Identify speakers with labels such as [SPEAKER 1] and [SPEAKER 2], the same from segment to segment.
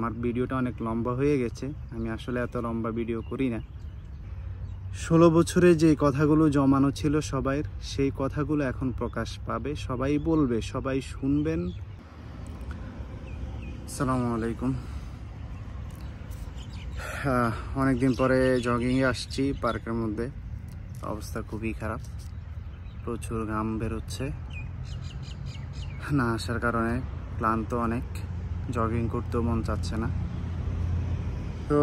[SPEAKER 1] আমার ভিডিওটা অনেক লম্বা হয়ে গেছে। আমি আসলে এত লম্বা ভিডিও করি না। 16 বছরে যে কথাগুলো জমানো ছিল সবাই, সেই কথাগুলো এখন প্রকাশ পাবে, সবাই বলবে, সবাই শুনবেন। আসসালামু আলাইকুম। অনেকদিন পরে জগিংয়ে আসছি পার্কের মধ্যে। অবস্থা খুবই খারাপ, প্রচুর ঘাম বেরোচ্ছে। না আসার কারণে ক্লান্ত অনেক, জগিং করতেও মন চাচ্ছে না। তো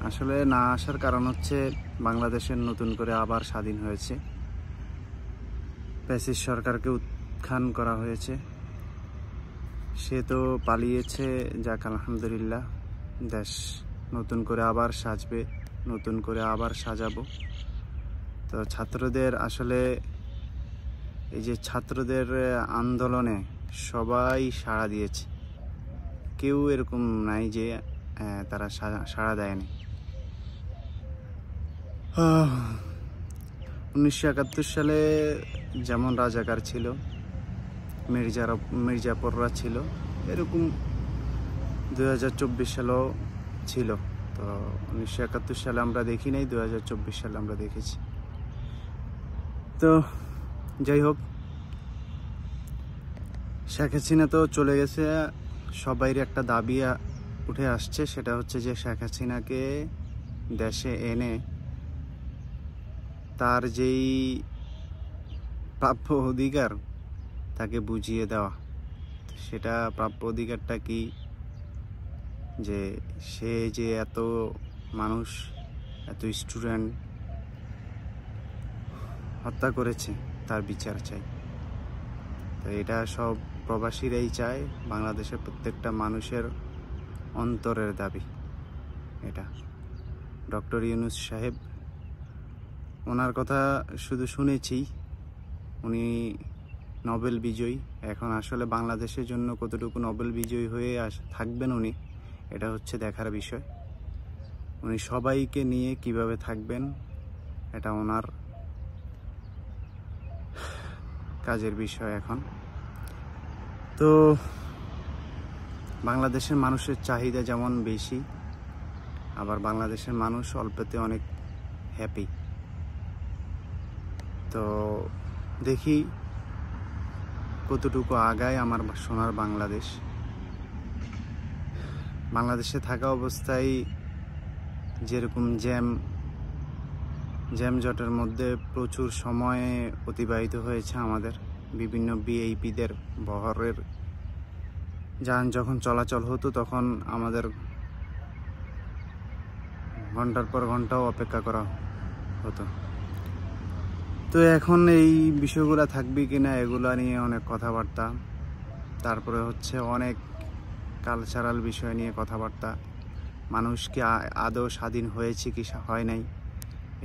[SPEAKER 1] আসলে না আসার কারণ হচ্ছে বাংলাদেশের নতুন করে আবার স্বাধীন হয়েছে, ফ্যাসিস্ট সরকারকে উত্থান করা হয়েছে। সে তো পালিয়েছে, যাক আলহামদুলিল্লাহ। দেশ নতুন করে আবার সাজবে, নতুন করে আবার সাজাবো। তো ছাত্রদের আসলে এই যে ছাত্রদের আন্দোলনে সবাই সাড়া দিয়েছে, কেউ এরকম নাই যে তারা সাড়া দেয়নি। 1971 সালে যেমন রাজাকার ছিল, মির্জাপুররা ছিল, এরকম 2024 সালেও ছিল। তো 1971 সালে আমরা দেখি নাই, 2024 সালে আমরা দেখেছি। তো যাই হোক, শেখ হাসিনা তো চলে গেছে। সবাইয়ের একটা দাবি উঠে আসছে, সেটা হচ্ছে যে শেখ হাসিনাকে দেশে এনে তার যেই প্রাপ্য অধিকার তাকে বুঝিয়ে দেওয়া। সেটা প্রাপ্য অধিকারটা কি? যে সে যে এত মানুষ, এত স্টুডেন্ট হত্যা করেছে, তার বিচার চাই। তো এটা সব প্রবাসীরাই চায়, বাংলাদেশের প্রত্যেকটা মানুষের অন্তরের দাবি এটা। ডক্টর ইউনূস সাহেব, ওনার কথা শুধু শুনেছি, উনি নোবেল বিজয়ী। এখন আসলে বাংলাদেশের জন্য কতটুকু নোবেল বিজয়ী হয়ে থাকবেন উনি, এটা হচ্ছে দেখার বিষয়। উনি সবাইকে নিয়ে কিভাবে থাকবেন, এটা ওনার কাজের বিষয় এখন। তো বাংলাদেশের মানুষের চাহিদা যেমন বেশি, আবার বাংলাদেশের মানুষ অল্পতে অনেক হ্যাপি। তো দেখি কতটুকু আগায় আমার সোনার বাংলাদেশ। বাংলাদেশে থাকা অবস্থায় যেরকম জ্যামজটের মধ্যে প্রচুর সময় অতিবাহিত হয়েছে আমাদের। বিভিন্ন ভিআইপিদের বহরের যান যখন চলাচল হতো, তখন আমাদের ঘন্টার পর ঘন্টাও অপেক্ষা করা হতো। তো এখন এই বিষয়গুলো থাকবে কিনা, এগুলো নিয়ে অনেক কথাবার্তা। তারপরে হচ্ছে অনেক কালচারাল বিষয় নিয়ে কথাবার্তা। মানুষ কি আদৌ স্বাধীন হয়েছে কি হয় নাই,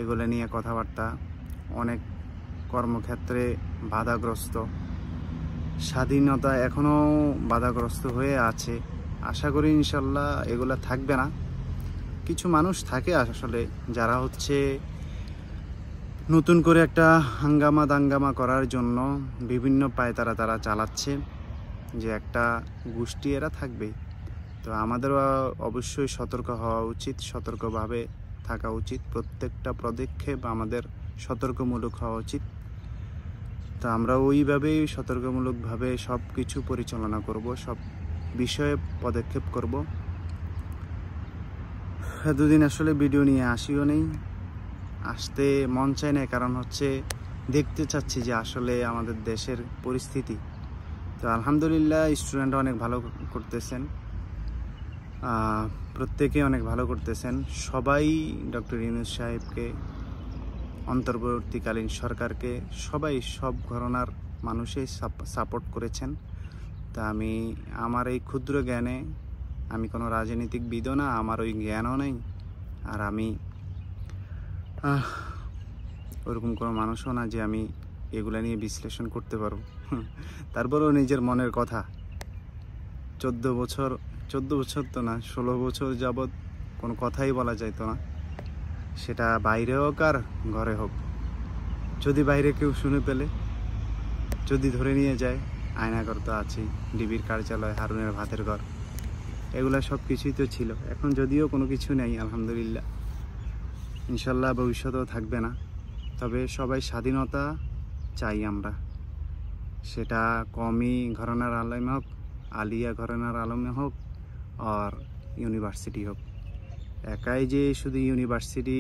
[SPEAKER 1] এগুলো নিয়ে কথাবার্তা। অনেক কর্মক্ষেত্রে বাধাগ্রস্ত, স্বাধীনতা এখনও বাধাগ্রস্ত হয়ে আছে। আশা করি ইনশাল্লাহ এগুলো থাকবে না। কিছু মানুষ থাকে আসলে যারা হচ্ছে নতুন করে একটা দাঙ্গামা করার জন্য বিভিন্ন পায়তারা তারা চালাচ্ছে, যে একটা গোষ্ঠী এরা থাকবে। তো আমাদেরও অবশ্যই সতর্ক হওয়া উচিত, সতর্কভাবে থাকা উচিত। প্রত্যেকটা পদক্ষেপ আমাদের সতর্কমূলক হওয়া উচিত। তো আমরা ওইভাবেই সতর্কমূলকভাবে সব কিছু পরিচালনা করব, সব বিষয়ে পদক্ষেপ করব। দুদিন আসলে ভিডিও নিয়ে আসিও নেই, আসতে মন চায় না, কারণ হচ্ছে দেখতে চাচ্ছি যে আসলে আমাদের দেশের পরিস্থিতি। তো আলহামদুলিল্লাহ স্টুডেন্টরা অনেক ভালো করতেছেন, প্রত্যেকে অনেক ভালো করতেছেন। সবাই ডক্টর ইউনূস সাহেবকে, অন্তর্বর্তীকালীন সরকারকে, সবাই সব ঘরানার মানুষই সাপোর্ট করেছেন। তা আমি আমার এই ক্ষুদ্র জ্ঞানে, আমি কোনো রাজনীতিকবিদও না, আমার ওই জ্ঞানও নেই, আর আমি ওরকম কোনো মানুষও না যে আমি এগুলা নিয়ে বিশ্লেষণ করতে পারবো। তারপরেও নিজের মনের কথা, 14 বছর তো না, 16 বছর যাবৎ কোনো কথাই বলা যাইতো না, সেটা বাইরে হোক আর ঘরে হোক। যদি বাইরে কেউ শুনে পেলে, যদি ধরে নিয়ে যায়, আয়নাঘর তো আছেই, ডিবির কার্যালয়, হারুনের ভাতের ঘর, এগুলা সব কিছুই তো ছিল। এখন যদিও কোনো কিছু নেই আলহামদুলিল্লাহ, ইনশাল্লাহ ভবিষ্যতেও থাকবে না। তবে সবাই স্বাধীনতা চাই আমরা, সেটা কওমি ঘরানার আলেম হোক, আলিয়া ঘরানার আলেম হোক, আর ইউনিভার্সিটি হোক। একাই যে শুধু ইউনিভার্সিটি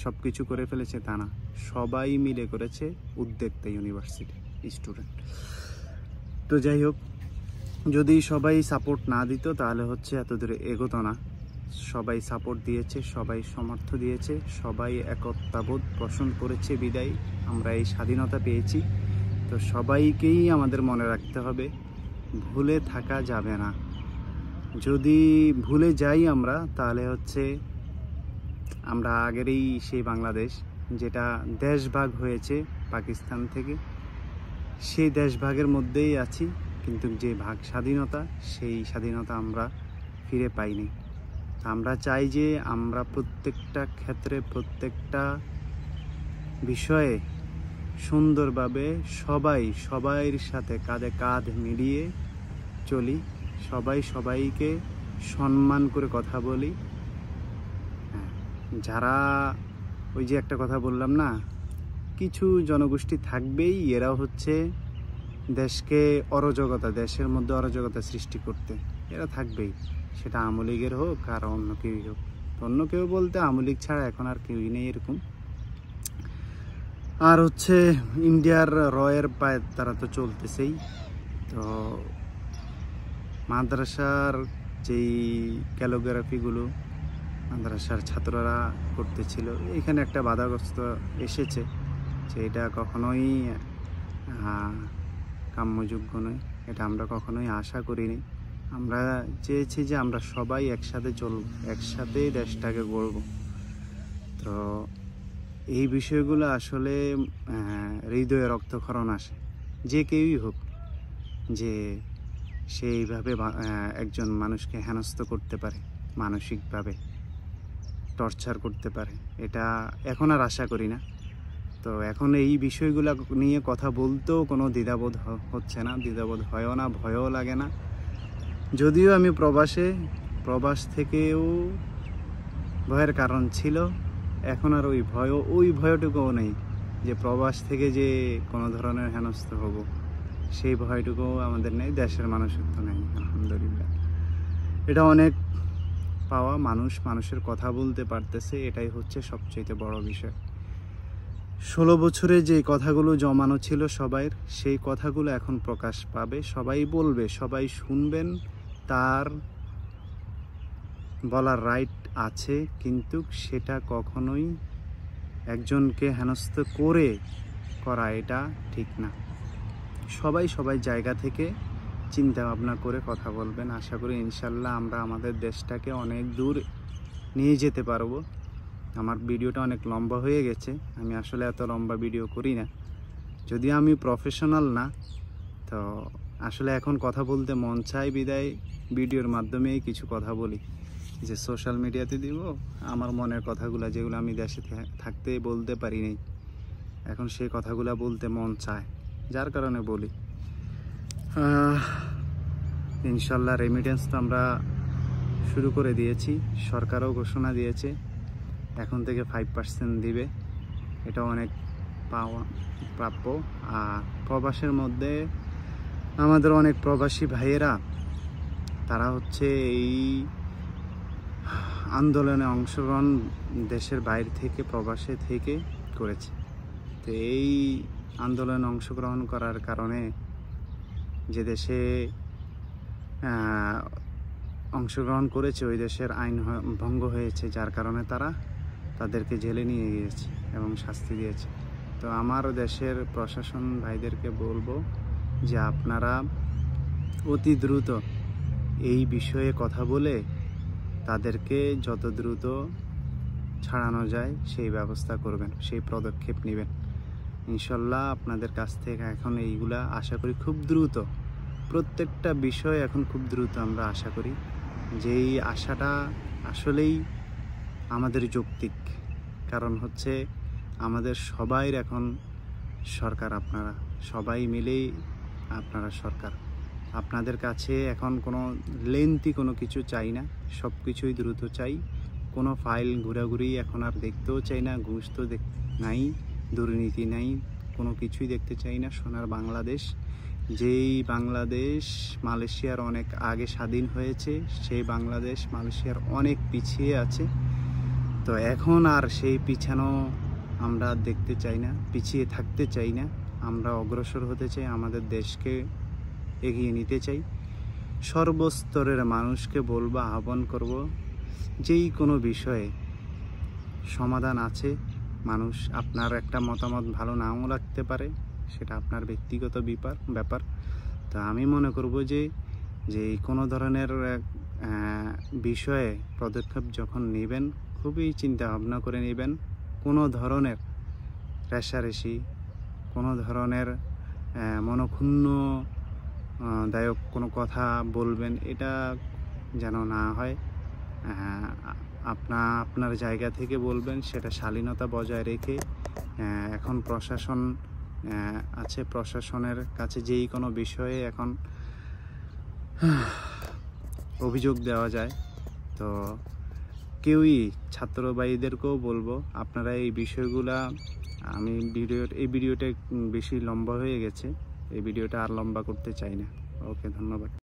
[SPEAKER 1] সব কিছু করে ফেলেছে তা না, সবাই মিলে করেছে, উদ্যোক্তা ইউনিভার্সিটি স্টুডেন্ট। তো যাই হোক, যদি সবাই সাপোর্ট না দিত তাহলে হচ্ছে এত দূরে এগোতো না। সবাই সাপোর্ট দিয়েছে, সবাই সমর্থ দিয়েছে, সবাই একতাবোধ পোষণ করেছে বিদায় আমরা এই স্বাধীনতা পেয়েছি। তো সবাইকেই আমাদের মনে রাখতে হবে, ভুলে থাকা যাবে না। যদি ভুলে যাই আমরা, তাহলে হচ্ছে আমরা আগেরই সেই বাংলাদেশ, যেটা দেশভাগ হয়েছে পাকিস্তান থেকে, সেই দেশভাগের মধ্যেই আছি, কিন্তু যে ভাগ স্বাধীনতা, সেই স্বাধীনতা আমরা ফিরে পাইনি। আমরা চাই যে আমরা প্রত্যেকটা ক্ষেত্রে, প্রত্যেকটা বিষয়ে সুন্দরভাবে সবাইয়ের সাথে কাঁধে কাঁধ মিলিয়ে চলি, সবাই সবাইকে সম্মান করে কথা বলি। যারা ওই যে একটা কথা বললাম না, কিছু জনগোষ্ঠী থাকবেই, এরাও হচ্ছে দেশকে অরাজকতা, দেশের মধ্যে অরাজকতা সৃষ্টি করতে এরা থাকবেই, সেটা আওয়ামী লীগের হোক আর অন্য কেউই হোক। অন্য কেউ বলতে আওয়ামী লীগ ছাড়া এখন আর কেউই নেই এরকম। আর হচ্ছে ইন্ডিয়ার রয়ের পায়ে তারা তো চলতেছেই। তো মাদ্রাসার যেই ক্যালিগ্রাফিগুলো মাদ্রাসার ছাত্ররা করতেছিল, এখানে একটা বাধাগ্রস্ত এসেছে, যে এটা কখনোই কাম্যযোগ্য নয়, এটা আমরা কখনোই আশা করিনি। আমরা চেয়েছি যে আমরা সবাই একসাথে চলব, একসাথেই দেশটাকে গড়ব। তো এই বিষয়গুলো আসলে হৃদয়ে রক্তক্ষরণ আসে, যে কেউই হোক, যে সেইভাবে একজন মানুষকে হেনস্থ করতে পারে, মানসিকভাবে টর্চার করতে পারে, এটা এখন আর আশা করি না। তো এখন এই বিষয়গুলো নিয়ে কথা বলতেও কোনো দ্বিধাবোধ হচ্ছে না, দ্বিধাবোধ হয়ও না, ভয়ও লাগে না। যদিও আমি প্রবাস থেকেও ভয়ের কারণ ছিল, এখন আর ওই ভয়টুকুও নেই, যে প্রবাস থেকে যে কোনো ধরনের হেনস্থ হব, সেই ভয়টুকুও আমাদের নেই, দেশের মানুষের তো নেই আলহামদুলিল্লাহ। এটা অনেক পাওয়া, মানুষের কথা বলতে পারতেছে, এটাই হচ্ছে সবচেয়ে বড় বিষয়। 16 বছরে যে কথাগুলো জমানো ছিল সবাইয়ের, সেই কথাগুলো এখন প্রকাশ পাবে, সবাই বলবে, সবাই শুনবেন, তার বলার রাইট আছে, কিন্তু সেটা কখনোই একজনকে হেনস্থ করা এটা ঠিক না। সবাই জায়গা থেকে চিন্তা ভাবনা করে কথা বলবেন। আশা করি ইনশাল্লাহ আমরা আমাদের দেশটাকে অনেক দূর নিয়ে যেতে পারবো। আমার ভিডিওটা অনেক লম্বা হয়ে গেছে, আমি আসলে এত লম্বা ভিডিও করি না, যদিও আমি প্রফেশনাল না। তো আসলে এখন কথা বলতে মন চাই বিদায় ভিডিওর মাধ্যমেই কিছু কথা বলি, যে সোশ্যাল মিডিয়াতে দিব আমার মনের কথাগুলো, যেগুলো আমি দেশে থাকতে বলতে পারি নাই, এখন সেই কথাগুলো বলতে মন চায়, যার কারণে বলি। ইনশাল্লাহ রেমিটেন্স তো আমরা শুরু করে দিয়েছি, সরকারও ঘোষণা দিয়েছে এখন থেকে 5% দিবে, এটা অনেক প্রাপ্য। আর প্রবাসের মধ্যে আমাদের অনেক প্রবাসী ভাইয়েরা, তারা হচ্ছে এই আন্দোলনে অংশগ্রহণ দেশের বাইরে থেকে, প্রবাসে থেকে করেছে। তো এই আন্দোলনে অংশগ্রহণ করার কারণে যে দেশে অংশগ্রহণ করেছে ওই দেশের আইন ভঙ্গ হয়েছে, যার কারণে তাদেরকে জেলে নিয়ে গিয়েছে এবং শাস্তি দিয়েছে। তো আমার দেশের প্রশাসন ভাইদেরকে বলবো যে আপনারা অতি দ্রুত এই বিষয়ে কথা বলে তাদেরকে যত দ্রুত ছাড়ানো যায় সেই ব্যবস্থা করবেন, সেই পদক্ষেপ নেবেন। ইনশাল্লাহ আপনাদের কাছ থেকে এখন এইগুলা আশা করি খুব দ্রুত, প্রত্যেকটা বিষয় এখন খুব দ্রুত আমরা আশা করি, যে এই আশাটা আসলেই আমাদের যৌক্তিক। কারণ হচ্ছে আমাদের সবাইয়ের এখন সরকার, আপনারা সবাই মিলেই আপনারা সরকার। আপনাদের কাছে এখন কোনো লেন্থি কোনো কিছু চাই না, সব কিছুই দ্রুত চাই। কোনো ফাইল ঘোরাঘুরি এখন আর দেখতেও চাই না, ঘুষ তো নাই, দুর্নীতি নাই, কোনো কিছুই দেখতে চাই না। সোনার বাংলাদেশ, যেই বাংলাদেশ মালয়েশিয়ার অনেক আগে স্বাধীন হয়েছে, সেই বাংলাদেশ মালয়েশিয়ার অনেক পিছিয়ে আছে। তো এখন আর সেই পিছানো আমরা দেখতে চাই না, পিছিয়ে থাকতে চাই না, আমরা অগ্রসর হতে চাই, আমাদের দেশকে এগিয়ে নিতে চাই। সর্বস্তরের মানুষকে বলবো, আহ্বান করব, যেই কোনো বিষয়ে সমাধান আছে। মানুষ, আপনার একটা মতামত ভালো নাও লাগতে পারে, সেটা আপনার ব্যক্তিগত ব্যাপার। তো আমি মনে করব যে কোনো ধরনের বিষয়ে পদক্ষেপ যখন নেবেন, খুবই চিন্তা ভাবনা করে নেবেন। কোনো ধরনের রেষারেষি, কোনো ধরনের মনক্ষুণ্ণ দায়ক কোনো কথা বলবেন, এটা যেন না হয়। আপনার জায়গা থেকে বলবেন, সেটা শালীনতা বজায় রেখে। এখন প্রশাসন আছে, প্রশাসনের কাছে যেই কোনো বিষয়ে এখন অভিযোগ দেওয়া যায়। তো কেউই, ছাত্র ভাইদেরকেও বলবো, আপনারা এই বিষয়গুলা, আমি এই ভিডিওটা বেশি লম্বা হয়ে গেছে, এই ভিডিওটা আর লম্বা করতে চাই না। ওকে, ধন্যবাদ।